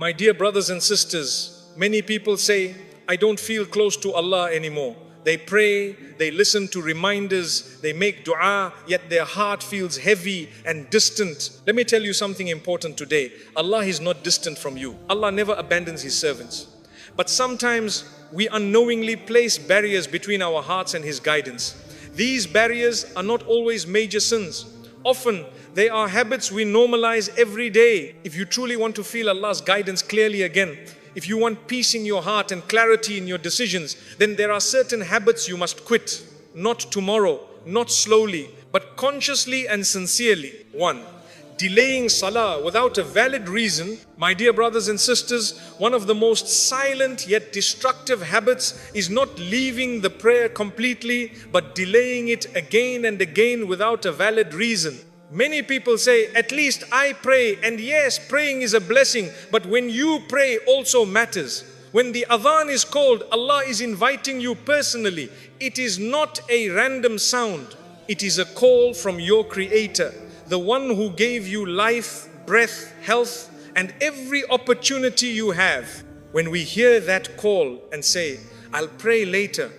My dear brothers and sisters, many people say, I don't feel close to Allah anymore. They pray, they listen to reminders, they make dua, yet their heart feels heavy and distant. Let me tell you something important today. Allah is not distant from you. Allah never abandons His servants. But sometimes we unknowingly place barriers between our hearts and His guidance. These barriers are not always major sins. Often they are habits we normalize every day. If you truly want to feel Allah's guidance clearly again, if you want peace in your heart and clarity in your decisions, then there are certain habits you must quit. Not tomorrow, not slowly, but consciously and sincerely. 1. Delaying salah without a valid reason. My dear brothers and sisters, one of the most silent yet destructive habits is not leaving the prayer completely, but delaying it again and again without a valid reason. Many people say, at least I pray, and yes, praying is a blessing, but when you pray also matters. When the adhan is called, Allah is inviting you personally. It is not a random sound. It is a call from your Creator, the one who gave you life, breath, health, and every opportunity you have. When we hear that call and say, I'll pray later,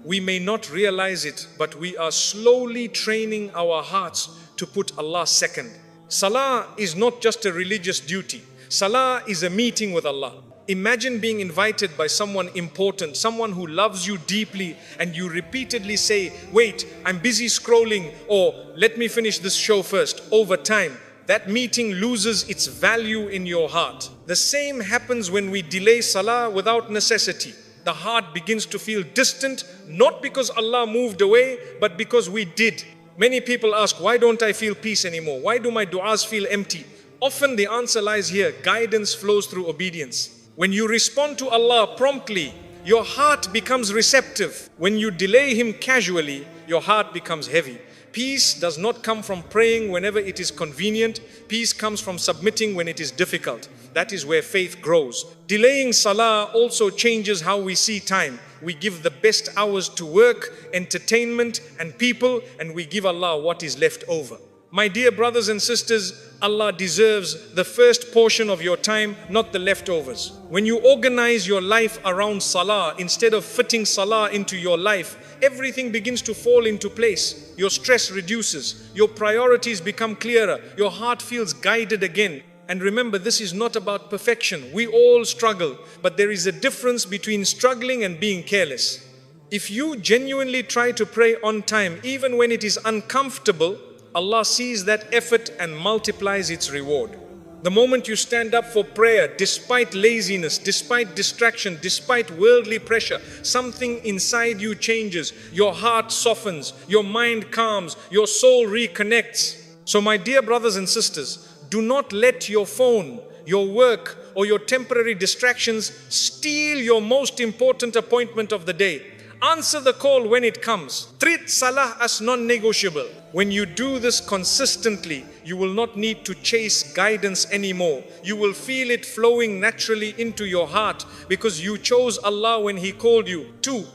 we may not realize it, but we are slowly training our hearts to put Allah second. Salah is not just a religious duty. Salah is a meeting with Allah. Imagine being invited by someone important, someone who loves you deeply, and you repeatedly say, wait, I'm busy scrolling, or let me finish this show first. Over time, that meeting loses its value in your heart. The same happens when we delay salah without necessity. The heart begins to feel distant, not because Allah moved away, but because we did. Many people ask, why don't I feel peace anymore? Why do my du'as feel empty? Often the answer lies here. Guidance flows through obedience. When you respond to Allah promptly, your heart becomes receptive. When you delay Him casually, your heart becomes heavy. Peace does not come from praying whenever it is convenient. Peace comes from submitting when it is difficult. That is where faith grows. Delaying salah also changes how we see time. We give the best hours to work, entertainment, and people, and we give Allah what is left over. My dear brothers and sisters, Allah deserves the first portion of your time, not the leftovers. When you organize your life around salah instead of fitting salah into your life, everything begins to fall into place. Your stress reduces, your priorities become clearer, your heart feels guided again. And remember, this is not about perfection. We all struggle, but there is a difference between struggling and being careless. If you genuinely try to pray on time, even when it is uncomfortable, Allah sees that effort and multiplies its reward. The moment you stand up for prayer, despite laziness, despite distraction, despite worldly pressure, something inside you changes. Your heart softens, your mind calms, your soul reconnects. So my dear brothers and sisters, do not let your phone, your work, or your temporary distractions steal your most important appointment of the day. Answer the call when it comes. Treat salah as non-negotiable. When you do this consistently, you will not need to chase guidance anymore. You will feel it flowing naturally into your heart because you chose Allah when He called you. 2.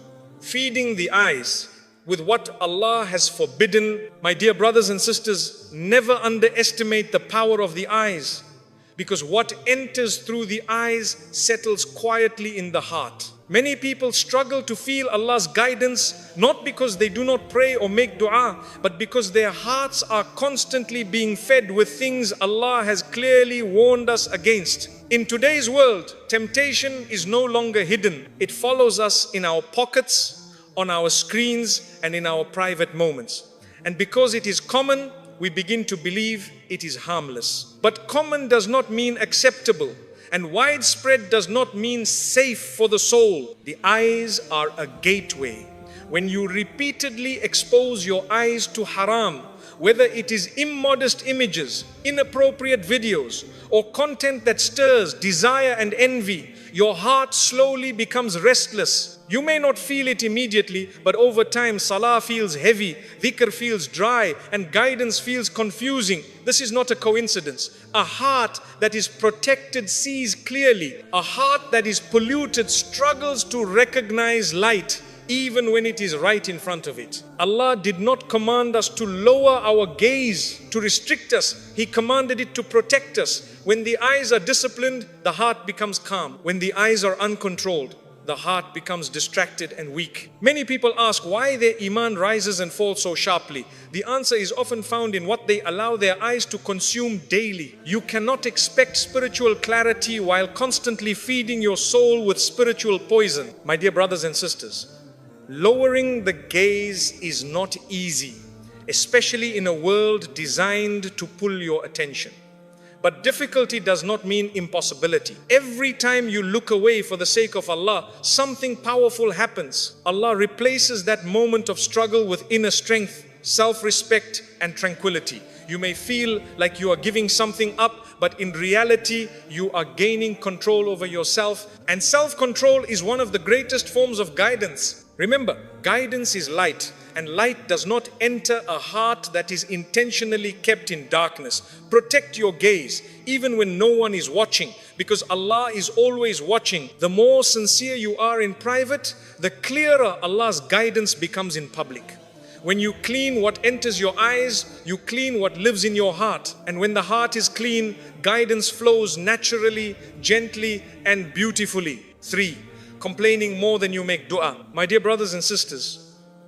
Feeding the eyes with what Allah has forbidden. My dear brothers and sisters, never underestimate the power of the eyes, because what enters through the eyes settles quietly in the heart. Many people struggle to feel Allah's guidance, not because they do not pray or make dua, but because their hearts are constantly being fed with things Allah has clearly warned us against. In today's world, temptation is no longer hidden. It follows us in our pockets, on our screens, and in our private moments. And because it is common, we begin to believe it is harmless. But common does not mean acceptable, and widespread does not mean safe for the soul. The eyes are a gateway. When you repeatedly expose your eyes to haram, whether it is immodest images, inappropriate videos, or content that stirs desire and envy, your heart slowly becomes restless. You may not feel it immediately, but over time salah feels heavy, dhikr feels dry, and guidance feels confusing. This is not a coincidence. A heart that is protected sees clearly. A heart that is polluted struggles to recognize light. even when it is right in front of it. Allah did not command us to lower our gaze, to restrict us. He commanded it to protect us. When the eyes are disciplined, the heart becomes calm. When the eyes are uncontrolled, the heart becomes distracted and weak. Many people ask why their iman rises and falls so sharply. The answer is often found in what they allow their eyes to consume daily. You cannot expect spiritual clarity while constantly feeding your soul with spiritual poison. My dear brothers and sisters, lowering the gaze is not easy, especially in a world designed to pull your attention. But difficulty does not mean impossibility. Every time you look away for the sake of Allah, something powerful happens. Allah replaces that moment of struggle with inner strength, self-respect, and tranquility. You may feel like you are giving something up, but in reality, you are gaining control over yourself. And self-control is one of the greatest forms of guidance. Remember, guidance is light, and light does not enter a heart that is intentionally kept in darkness. Protect your gaze, even when no one is watching, because Allah is always watching. The more sincere you are in private, the clearer Allah's guidance becomes in public. When you clean what enters your eyes, you clean what lives in your heart. And when the heart is clean, guidance flows naturally, gently, and beautifully. 3. Complaining more than you make dua. My dear brothers and sisters,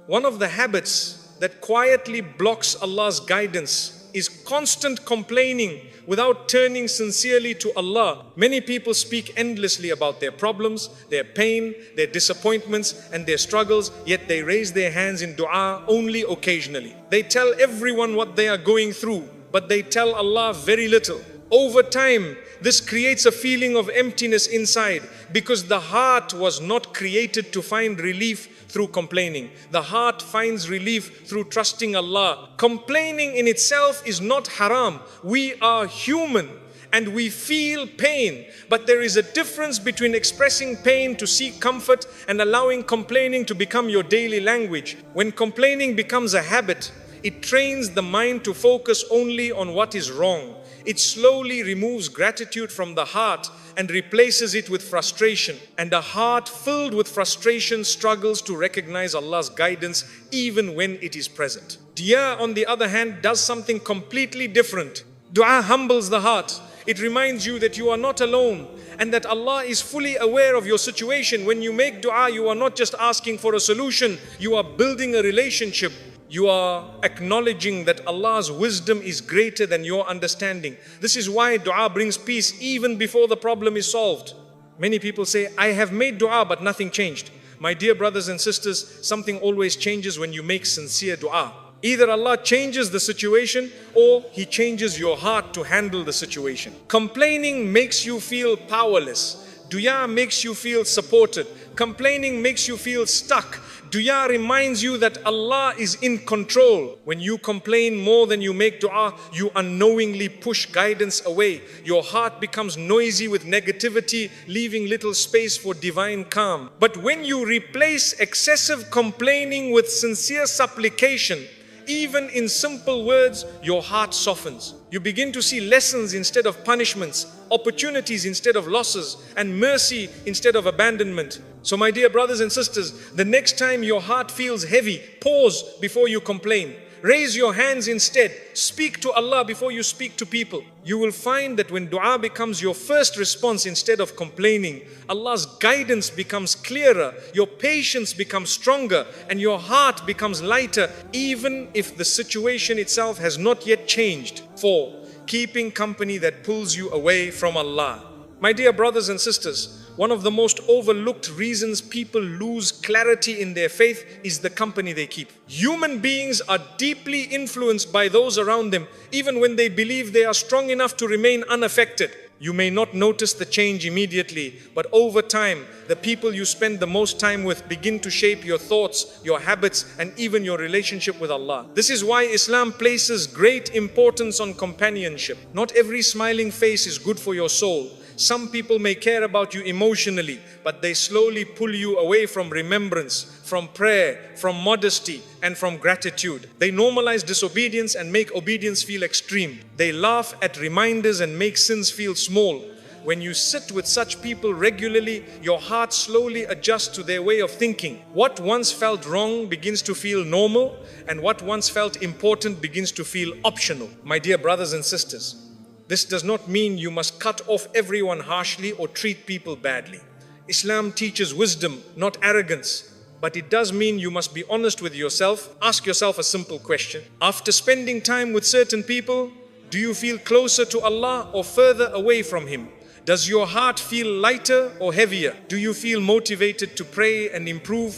one of the habits that quietly blocks Allah's guidance is constant complaining without turning sincerely to Allah. Many people speak endlessly about their problems, their pain, their disappointments, and their struggles, yet they raise their hands in dua only occasionally. They tell everyone what they are going through, but they tell Allah very little. Over time, this creates a feeling of emptiness inside, because the heart was not created to find relief through complaining. The heart finds relief through trusting Allah. Complaining in itself is not haram. We are human and we feel pain, but there is a difference between expressing pain to seek comfort and allowing complaining to become your daily language. When complaining becomes a habit, it trains the mind to focus only on what is wrong. It slowly removes gratitude from the heart and replaces it with frustration. And a heart filled with frustration struggles to recognize Allah's guidance even when it is present. Dua, on the other hand, does something completely different. Dua humbles the heart. It reminds you that you are not alone and that Allah is fully aware of your situation. When you make dua, you are not just asking for a solution, you are building a relationship. You are acknowledging that Allah's wisdom is greater than your understanding. This is why dua brings peace even before the problem is solved. Many people say, I have made dua but nothing changed. My dear brothers and sisters, something always changes when you make sincere dua. Either Allah changes the situation or He changes your heart to handle the situation. Complaining makes you feel powerless. Dua makes you feel supported. Complaining makes you feel stuck. Dua reminds you that Allah is in control. When you complain more than you make dua, you unknowingly push guidance away. Your heart becomes noisy with negativity, leaving little space for divine calm. But when you replace excessive complaining with sincere supplication, even in simple words, your heart softens. You begin to see lessons instead of punishments, opportunities instead of losses, and mercy instead of abandonment. So my dear brothers and sisters, the next time your heart feels heavy, pause before you complain. Raise your hands instead. Speak to Allah before you speak to people. You will find that when dua becomes your first response instead of complaining, Allah's guidance becomes clearer, your patience becomes stronger, and your heart becomes lighter, even if the situation itself has not yet changed. 4. Keeping company that pulls you away from Allah. My dear brothers and sisters, one of the most overlooked reasons people lose clarity in their faith is the company they keep. Human beings are deeply influenced by those around them, even when they believe they are strong enough to remain unaffected. You may not notice the change immediately, but over time, the people you spend the most time with begin to shape your thoughts, your habits, and even your relationship with Allah. This is why Islam places great importance on companionship. Not every smiling face is good for your soul. Some people may care about you emotionally, but they slowly pull you away from remembrance, from prayer, from modesty, and from gratitude. They normalize disobedience and make obedience feel extreme. They laugh at reminders and make sins feel small. When you sit with such people regularly, your heart slowly adjusts to their way of thinking. What once felt wrong begins to feel normal, and what once felt important begins to feel optional. My dear brothers and sisters, this does not mean you must cut off everyone harshly or treat people badly. Islam teaches wisdom, not arrogance. But it does mean you must be honest with yourself. Ask yourself a simple question. After spending time with certain people, do you feel closer to Allah or further away from Him? Does your heart feel lighter or heavier? Do you feel motivated to pray and improve,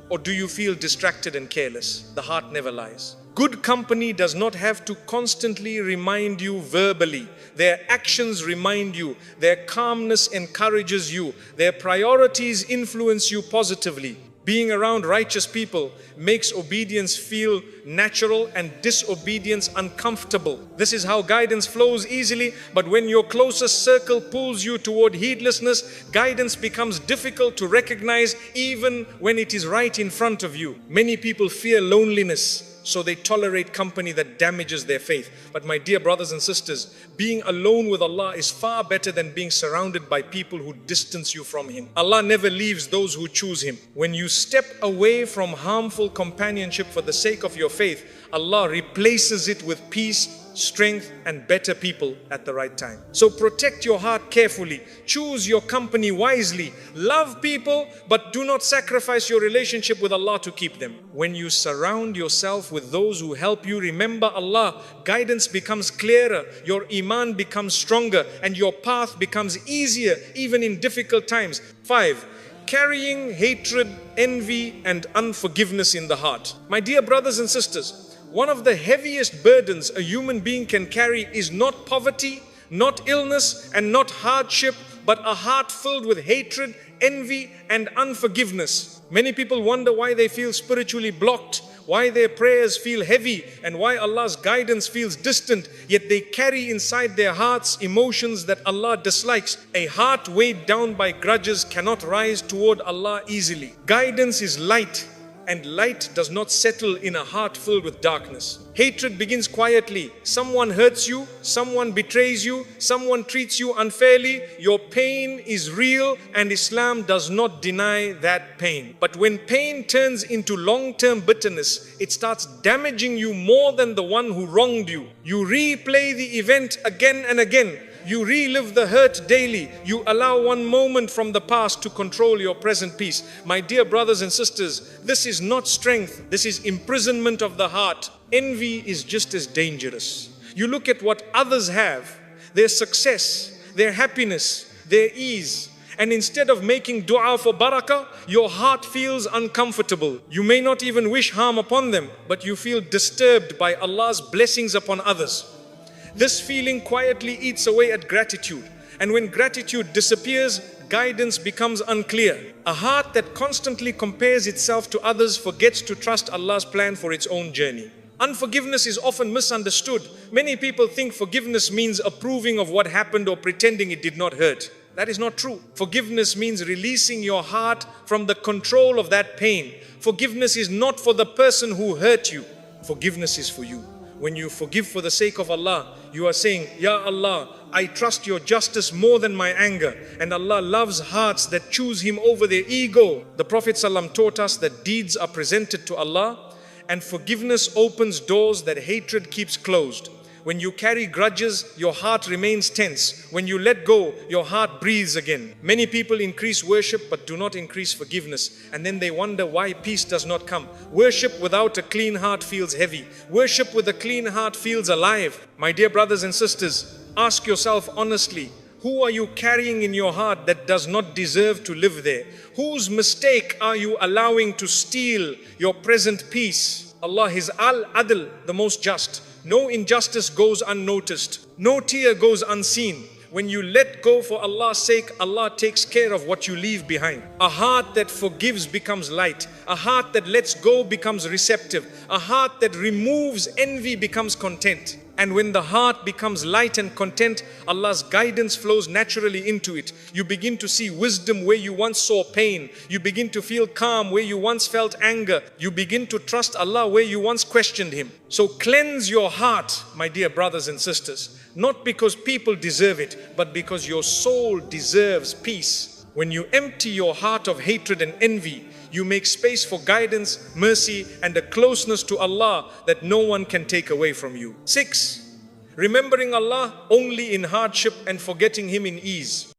or do you feel distracted and careless? The heart never lies. Good company does not have to constantly remind you verbally. Their actions remind you. Their calmness encourages you. Their priorities influence you positively. Being around righteous people makes obedience feel natural and disobedience uncomfortable. This is how guidance flows easily, but when your closest circle pulls you toward heedlessness, guidance becomes difficult to recognize even when it is right in front of you. Many people fear loneliness, so they tolerate company that damages their faith. But my dear brothers and sisters, being alone with Allah is far better than being surrounded by people who distance you from Him. Allah never leaves those who choose Him. When you step away from harmful companionship for the sake of your faith, Allah replaces it with peace, strength, and better people at the right time. So protect your heart carefully. Choose your company wisely. Love people, but do not sacrifice your relationship with Allah to keep them. When you surround yourself with those who help you remember Allah, guidance becomes clearer, your iman becomes stronger, and your path becomes easier even in difficult times. 5. Carrying hatred, envy, and unforgiveness in the heart. My dear brothers and sisters, one of the heaviest burdens a human being can carry is not poverty, not illness, and not hardship, but a heart filled with hatred, envy, and unforgiveness. Many people wonder why they feel spiritually blocked, why their prayers feel heavy, and why Allah's guidance feels distant, yet they carry inside their hearts emotions that Allah dislikes. A heart weighed down by grudges cannot rise toward Allah easily. Guidance is light, and light does not settle in a heart filled with darkness. Hatred begins quietly. Someone hurts you, someone betrays you, someone treats you unfairly. Your pain is real, and Islam does not deny that pain. But when pain turns into long-term bitterness, it starts damaging you more than the one who wronged you. You replay the event again and again. You relive the hurt daily. You allow one moment from the past to control your present peace. My dear brothers and sisters, this is not strength. This is imprisonment of the heart. Envy is just as dangerous. You look at what others have, their success, their happiness, their ease, and instead of making dua for barakah, your heart feels uncomfortable. You may not even wish harm upon them, but you feel disturbed by Allah's blessings upon others. This feeling quietly eats away at gratitude. And when gratitude disappears, guidance becomes unclear. A heart that constantly compares itself to others forgets to trust Allah's plan for its own journey. Unforgiveness is often misunderstood. Many people think forgiveness means approving of what happened or pretending it did not hurt. That is not true. Forgiveness means releasing your heart from the control of that pain. Forgiveness is not for the person who hurt you. Forgiveness is for you. When you forgive for the sake of Allah, you are saying, Ya Allah, I trust your justice more than my anger. And Allah loves hearts that choose Him over their ego. The Prophet ﷺ taught us that deeds are presented to Allah, and forgiveness opens doors that hatred keeps closed. When you carry grudges, your heart remains tense. When you let go, your heart breathes again. Many people increase worship but do not increase forgiveness. And then they wonder why peace does not come. Worship without a clean heart feels heavy. Worship with a clean heart feels alive. My dear brothers and sisters, ask yourself honestly, who are you carrying in your heart that does not deserve to live there? Whose mistake are you allowing to steal your present peace? Allah is Al-Adl, the most just. No injustice goes unnoticed. No tear goes unseen. When you let go for Allah's sake, Allah takes care of what you leave behind. A heart that forgives becomes light. A heart that lets go becomes receptive. A heart that removes envy becomes content. And when the heart becomes light and content, Allah's guidance flows naturally into it. You begin to see wisdom where you once saw pain. You begin to feel calm where you once felt anger. You begin to trust Allah where you once questioned Him. So cleanse your heart, my dear brothers and sisters, not because people deserve it, but because your soul deserves peace. When you empty your heart of hatred and envy, you make space for guidance, mercy, and a closeness to Allah that no one can take away from you. 6. Remembering Allah only in hardship and forgetting Him in ease.